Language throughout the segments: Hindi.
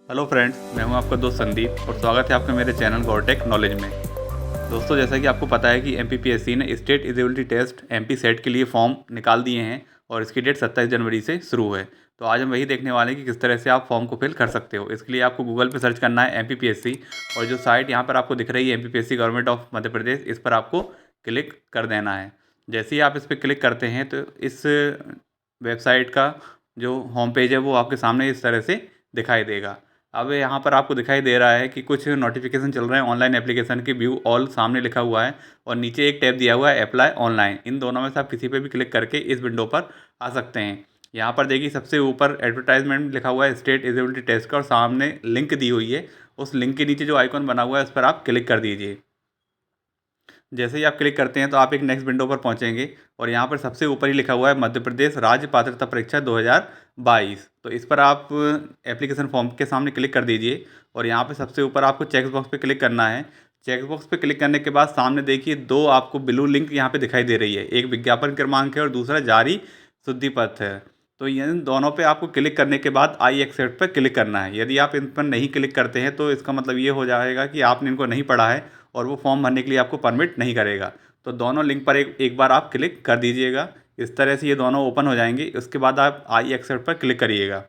हेलो फ्रेंड्स, मैं हूं आपका दोस्त संदीप और स्वागत है आपका मेरे चैनल गौरटेक नॉलेज में। दोस्तों, जैसा कि आपको पता है कि एमपीपीएससी ने state eligibility test MP SET के लिए फॉर्म निकाल दिए हैं और इसकी डेट 27 जनवरी से शुरू है। तो आज हम वही देखने वाले हैं कि किस तरह से आप फॉर्म को फिल कर सकते हो। इसके लिए आपको गूगल पर सर्च करना है एमपीपीएससी, और जो साइट यहाँ पर आपको दिख रही है MPPSC government of Madhya Pradesh, इस पर आपको क्लिक कर देना है। जैसे ही आप इस पर क्लिक करते हैं तो इस वेबसाइट का जो होम पेज है वो आपके सामने इस तरह से दिखाई देगा। अब यहाँ पर आपको दिखाई दे रहा है कि कुछ नोटिफिकेशन चल रहे हैं ऑनलाइन एप्लीकेशन के, व्यू ऑल सामने लिखा हुआ है और नीचे एक टैब दिया हुआ है अप्लाई ऑनलाइन। इन दोनों में से आप किसी पे भी क्लिक करके इस विंडो पर आ सकते हैं। यहाँ पर देखिए सबसे ऊपर एडवर्टाइजमेंट लिखा हुआ है स्टेट एलिजिबिलिटी टेस्ट का और सामने लिंक दी हुई है। उस लिंक के नीचे जो आइकॉन बना हुआ है उस पर आप क्लिक कर दीजिए। जैसे ही आप क्लिक करते हैं तो आप एक नेक्स्ट विंडो पर पहुंचेंगे और यहाँ पर सबसे ऊपर ही लिखा हुआ है मध्य प्रदेश राज्य पात्रता परीक्षा 2022। तो इस पर आप एप्लीकेशन फॉर्म के सामने क्लिक कर दीजिए और यहाँ पर सबसे ऊपर आपको चेक बॉक्स पे क्लिक करना है। चेक बॉक्स पे क्लिक करने के बाद सामने देखिए दो आपको ब्लू लिंक यहाँ पे दिखाई दे रही है, एक विज्ञापन क्रमांक है और दूसरा जारी शुद्धि पत्र है। तो इन दोनों पे आपको क्लिक करने के बाद आई एक्सेप्ट पर क्लिक करना है। यदि आप इन पर नहीं क्लिक करते हैं तो इसका मतलब ये हो जाएगा कि आपने इनको नहीं पढ़ा है और वो फॉर्म भरने के लिए आपको परमिट नहीं करेगा। तो दोनों लिंक पर एक बार आप क्लिक कर दीजिएगा। इस तरह से ये दोनों ओपन हो जाएंगे। उसके बाद आप आई एक्सेप्ट पर क्लिक करिएगा।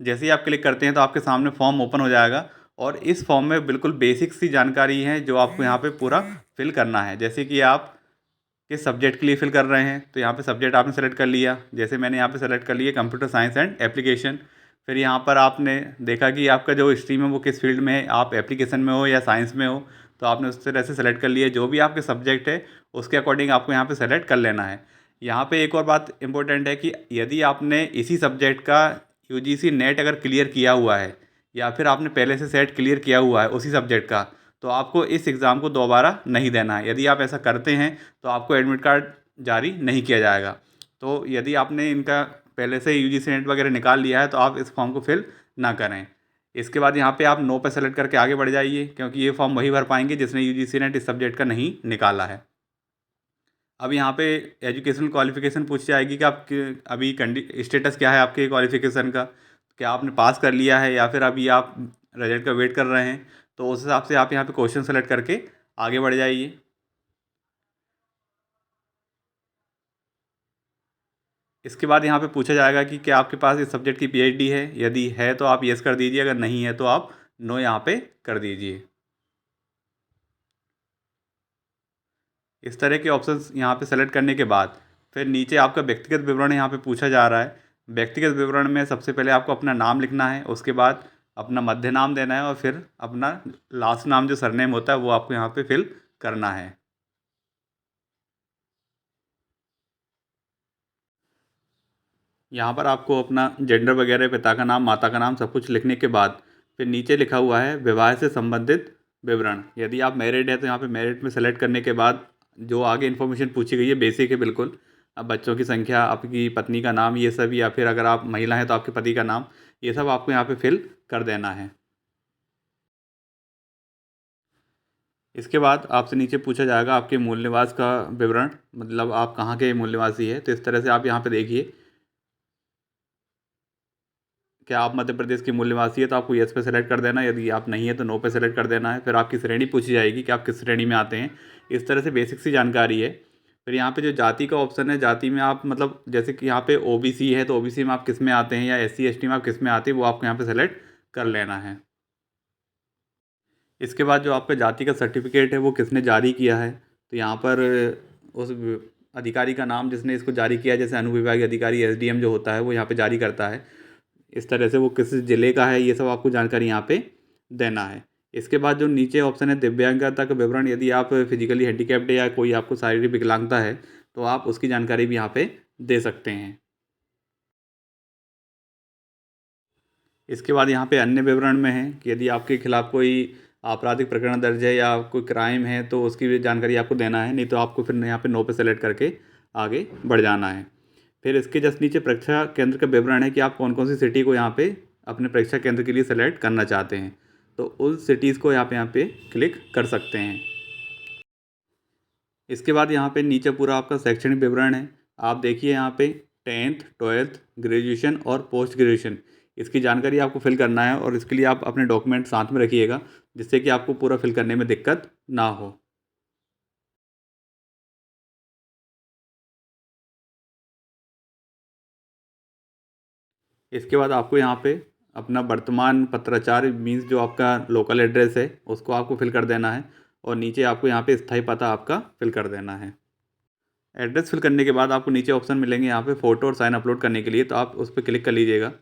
जैसे ही आप क्लिक करते हैं तो आपके सामने फॉर्म ओपन हो जाएगा और इस फॉर्म में बिल्कुल बेसिक सी जानकारी है जो आपको यहाँ पे पूरा फिल करना है। जैसे कि आप किस सब्जेक्ट के लिए फिल कर रहे हैं तो यहाँ पे सब्जेक्ट आपने सेलेक्ट कर लिया। जैसे मैंने यहाँ पे सेलेक्ट कर लिया कंप्यूटर साइंस एंड एप्लीकेशन। फिर यहाँ पर आपने देखा कि आपका जो स्ट्रीम है वो किस फील्ड में है, आप एप्लीकेशन में हो या साइंस में हो, तो आपने उस तरह से सेलेक्ट कर लिया। जो भी आपके सब्जेक्ट है उसके अकॉर्डिंग आपको यहाँ पे सेलेक्ट कर लेना है। यहाँ पे एक और बात इंपॉर्टेंट है कि यदि आपने इसी सब्जेक्ट का यूजीसी नेट अगर क्लियर किया हुआ है या फिर आपने पहले से सेट क्लियर किया हुआ है उसी सब्जेक्ट का, तो आपको इस एग्ज़ाम को दोबारा नहीं देना है। यदि आप ऐसा करते हैं तो आपको एडमिट कार्ड जारी नहीं किया जाएगा। तो यदि आपने इनका पहले से यूजीसी नेट वगैरह निकाल लिया है तो आप इस फॉर्म को फिल ना करें। इसके बाद यहाँ पे आप नो पे सेलेक्ट करके आगे बढ़ जाइए, क्योंकि ये फॉर्म वही भर पाएंगे जिसने यूजीसी नेट इस सब्जेक्ट का नहीं निकाला है। अब यहाँ पे एजुकेशनल क्वालिफिकेशन पूछ जाएगी कि आप अभी स्टेटस क्या है आपके क्वालिफिकेशन का, क्या आपने पास कर लिया है या फिर अभी आप रिजल्ट का वेट कर रहे हैं। तो उस हिसाब से आप यहाँ पे क्वेश्चन सेलेक्ट करके आगे बढ़ जाइए। इसके बाद यहाँ पे पूछा जाएगा कि क्या आपके पास इस सब्जेक्ट की पीएचडी है। यदि है तो आप येस कर दीजिए, अगर नहीं है तो आप नो यहाँ पे कर दीजिए। इस तरह के ऑप्शंस यहाँ पे सेलेक्ट करने के बाद फिर नीचे आपका व्यक्तिगत विवरण यहाँ पे पूछा जा रहा है। व्यक्तिगत विवरण में सबसे पहले आपको अपना नाम लिखना है, उसके बाद अपना मध्य नाम देना है और फिर अपना लास्ट नाम जो सरनेम होता है वो आपको यहाँ पे फिल करना है। यहाँ पर आपको अपना जेंडर वगैरह, पिता का नाम, माता का नाम सब कुछ लिखने के बाद फिर नीचे लिखा हुआ है विवाह से संबंधित विवरण। यदि आप मैरिड है तो यहाँ पे मैरिड में सेलेक्ट करने के बाद जो आगे इन्फॉर्मेशन पूछी गई है बेसिक है बिल्कुल। अब बच्चों की संख्या, आपकी पत्नी का नाम, ये सब, या फिर अगर आप महिला हैं तो आपके पति का नाम, ये सब आपको यहाँ पे फिल कर देना है। इसके बाद आपसे नीचे पूछा जाएगा आपके मूल निवास का विवरण, मतलब आप कहाँ के मूल निवासी है। तो इस तरह से आप यहाँ पे देखिए, क्या आप मध्य प्रदेश के मूल निवासी है तो आपको येस पे सेलेक्ट कर देना है, यदि आप नहीं है तो नो पे सेलेक्ट कर देना है। फिर आपकी श्रेणी पूछी जाएगी कि आप किस श्रेणी में आते हैं। इस तरह से बेसिक सी जानकारी है। फिर यहाँ पे जो जाति का ऑप्शन है, जाति में आप मतलब जैसे कि यहाँ पे ओबीसी है तो ओबीसी में आप किस में आते हैं, या एससी एसटी में आप किस में आते हैं, वो आपको यहाँ पे सेलेक्ट कर लेना है। इसके बाद जो आपका जाति का सर्टिफिकेट है वो किसने जारी किया है, तो यहाँ पर उस अधिकारी का नाम जिसने इसको जारी किया है, जैसे अनुविभागीय अधिकारी एसडीएम जो होता है वो यहाँ पे जारी करता है। इस तरह से वो किस ज़िले का है ये सब आपको जानकारी यहाँ पे देना है। इसके बाद जो नीचे ऑप्शन है दिव्यांगता का विवरण, यदि आप फिजिकली हैंडीकैप्ड है या कोई आपको शारीरिक विकलांगता है तो आप उसकी जानकारी भी यहाँ पे दे सकते हैं। इसके बाद यहाँ पे अन्य विवरण में है कि यदि आपके खिलाफ़ कोई आपराधिक प्रकरण दर्ज है या कोई क्राइम है तो उसकी भी जानकारी आपको देना है, नहीं तो आपको फिर यहाँ पे नो पे सेलेक्ट करके आगे बढ़ जाना है। फिर इसके जस्ट नीचे परीक्षा केंद्र का विवरण है कि आप कौन कौन सी सिटी को यहाँ पे अपने परीक्षा केंद्र के लिए सेलेक्ट करना चाहते हैं, तो उन सिटीज़ को यहाँ पे क्लिक कर सकते हैं। इसके बाद यहाँ पे नीचे पूरा आपका शैक्षणिक विवरण है। आप देखिए यहाँ पे 10th 12th ग्रेजुएशन और पोस्ट ग्रेजुएशन इसकी जानकारी आपको फिल करना है और इसके लिए आप अपने डॉक्यूमेंट साथ में रखिएगा, जिससे कि आपको पूरा फिल करने में दिक्कत ना हो। इसके बाद आपको यहाँ पे अपना वर्तमान पत्राचार मीन्स जो आपका लोकल एड्रेस है उसको आपको फिल कर देना है और नीचे आपको यहाँ पे स्थायी पता आपका फिल कर देना है। एड्रेस फिल करने के बाद आपको नीचे ऑप्शन मिलेंगे यहाँ पे फ़ोटो और साइन अपलोड करने के लिए, तो आप उस पर क्लिक कर लीजिएगा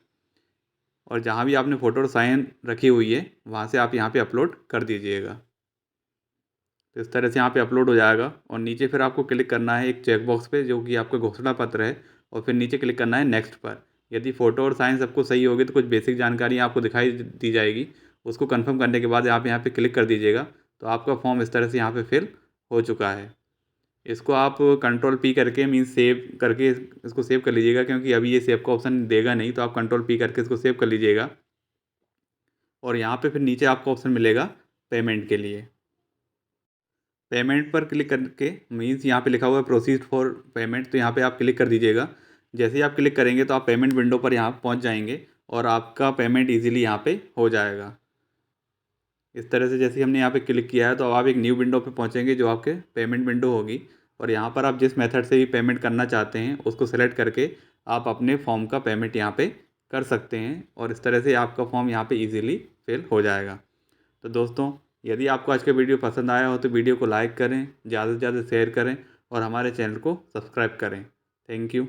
और जहाँ भी आपने फ़ोटो और साइन रखी हुई है वहाँ से आप यहाँ पे अपलोड कर दीजिएगा। तो इस तरह से यहाँ पे अपलोड हो जाएगा और नीचे फिर आपको क्लिक करना है एक चेक बॉक्स पे जो कि आपका घोषणा पत्र है और फिर नीचे क्लिक करना है नेक्स्ट पर। यदि फ़ोटो और साइन सबको सही होगी तो कुछ बेसिक जानकारी आपको दिखाई दी जाएगी, उसको कंफर्म करने के बाद आप यहाँ पे क्लिक कर दीजिएगा। तो आपका फॉर्म इस तरह से यहाँ पे फिल हो चुका है। इसको आप कंट्रोल पी करके मीन्स सेव करके इसको सेव कर लीजिएगा, क्योंकि अभी ये सेव का ऑप्शन देगा नहीं, तो आप कंट्रोल पी करके इसको सेव कर लीजिएगा। और यहाँ पे फिर नीचे आपको ऑप्शन मिलेगा पेमेंट के लिए। पेमेंट पर क्लिक करके मीन्स यहाँ पे लिखा हुआ है प्रोसीड फॉर पेमेंट, तो यहाँ पे आप क्लिक कर दीजिएगा। जैसे ही आप क्लिक करेंगे तो आप पेमेंट विंडो पर यहाँ पहुँच जाएंगे और आपका पेमेंट इजीली यहाँ पे हो जाएगा। इस तरह से जैसे ही हमने यहाँ पे क्लिक किया है तो आप एक न्यू विंडो पे पहुँचेंगे जो आपके पेमेंट विंडो होगी और यहाँ पर आप जिस मेथड से भी पेमेंट करना चाहते हैं उसको सेलेक्ट करके आप अपने फॉर्म का पेमेंट यहाँ पे कर सकते हैं और इस तरह से आपका फॉर्म यहाँ पे इजीली फिल हो जाएगा। तो दोस्तों, यदि आपको आज का वीडियो पसंद आया हो तो वीडियो को लाइक करें, ज़्यादा से ज़्यादा शेयर करें और हमारे चैनल को सब्सक्राइब करें। Thank you.